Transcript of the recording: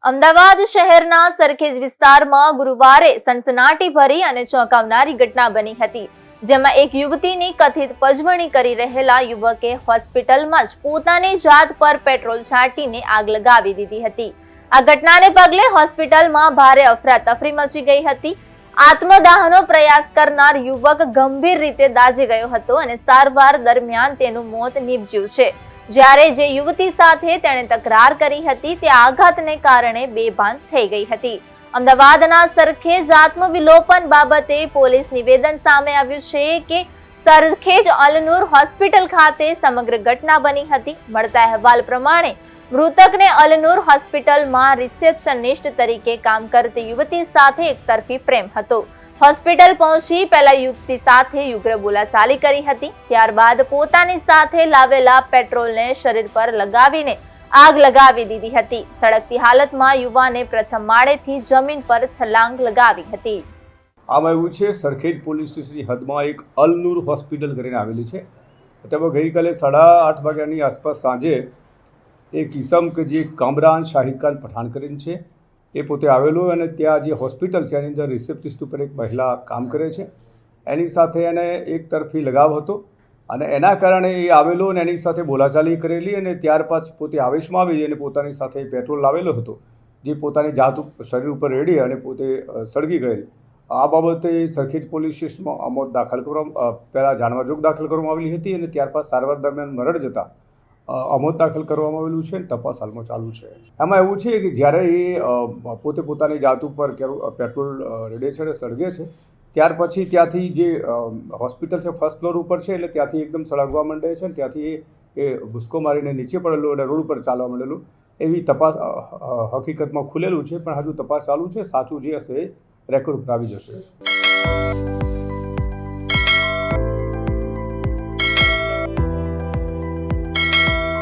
અમદાવાદ શહેરના સરખેજ વિસ્તારમાં ગુરુવારે સનસનાટીભરી અને ચોંકાવનારી ઘટના બની હતી, જેમાં એક યુવતીની કથિત પજવણી કરી રહેલા યુવકે હોસ્પિટલમાં જ પોતાની જાત પર પેટ્રોલ છાંટીને આગ લગાવી દીધી હતી. આ ઘટનાને પગલે હોસ્પિટલમાં ભારે અફરાતફરી મચી ગઈ હતી. આત્મદાહનો પ્રયાસ કરનાર યુવક ગંભીર રીતે દાઝી ગયો હતો અને સારવાર દરમિયાન તેનું મોત નીપજ્યું છે. જ્યારે જે યુવતી સાથે તેણે તકરાર કરી હતી તે આઘાતને કારણે બેભાન થઈ ગઈ હતી. અમદાવાદના સરખેજ આત્મવિલોપન બાબતે પોલીસ નિવેદન સામે આવ્યું છે કે સરખેજ અલનુર હોસ્પિટલ ખાતે સમગ્ર ઘટના બની હતી. મળતા અહેવાલ પ્રમાણે મૃતકને અલનુર હોસ્પિટલમાં રિસેપ્શનિસ્ટ તરીકે કામ કરતી યુવતી સાથે એકતરફી પ્રેમ હતો. હોસ્પિટલ પહોંચી પહેલા યુવતી સાથે ઉગ્ર બોલાચાલી કરી હતી. ત્યારબાદ પોતાની સાથે લાવેલા પેટ્રોલને શરીર પર લગાવીને આગ લગાવી દીધી હતી. સળગતી હાલતમાં યુવાને પ્રથમ માળેથી જમીન પર છલાંગ લગાવી હતી. આમાં એવું છે, સરખેજ પોલીસ સ્ટેશનની હદમાં એક અલનુર હોસ્પિટલ કરીને આવેલી છે. તેમાં ગઈકાલે 8:30 વાગ્યાની આસપાસ સાંજે એક ઇસમ કે જે કામરાન શાહિદ ખાન પઠાણ કરીને છે, એ પોતે આવેલો અને ત્યાં જે હોસ્પિટલ છે એની અંદર રિસેપ્શનિસ્ટ ઉપર એક મહિલા કામ કરે છે. એની સાથે એને એક તરફી લગાવ હતો અને એના કારણે એ આવેલો અને એની સાથે બોલાચાલી કરેલી અને ત્યાર પછી પોતે આવેશમાં આવી અને પોતાની સાથે પેટ્રોલ લાવેલો હતો, જે પોતાની જાત શરીર ઉપર રેડી અને પોતે સળગી ગયેલ. આ બાબતે સરખેજ પોલીસ સ્ટેશનમાં અમોદ દાખલ કરવામાં પહેલાં જાણવાજોગ દાખલ કરવામાં આવેલી હતી અને ત્યારબાદ સારવાર દરમિયાન મરણ જતાં અમોદ દાખલ કરવામાં આવેલું છે અને તપાસ હાલમાં ચાલુ છે. એમાં એવું છે કે જ્યારે એ પોતે પોતાની જાત ઉપર પેટ્રોલ રેડે છે અને સળગે છે, ત્યાર પછી ત્યાંથી જે હોસ્પિટલ છે ફર્સ્ટ ફ્લોર ઉપર છે એટલે ત્યાંથી એકદમ સળગવા માંડે છે અને ત્યાંથી એ ભૂસકો મારીને નીચે પડેલો અને રોડ ઉપર ચાલવા માંડેલું એવી તપાસ હકીકતમાં ખુલેલું છે, પણ હજુ તપાસ ચાલુ છે. સાચું જે હશે એ રેકોર્ડ ઉપર આવી જશે.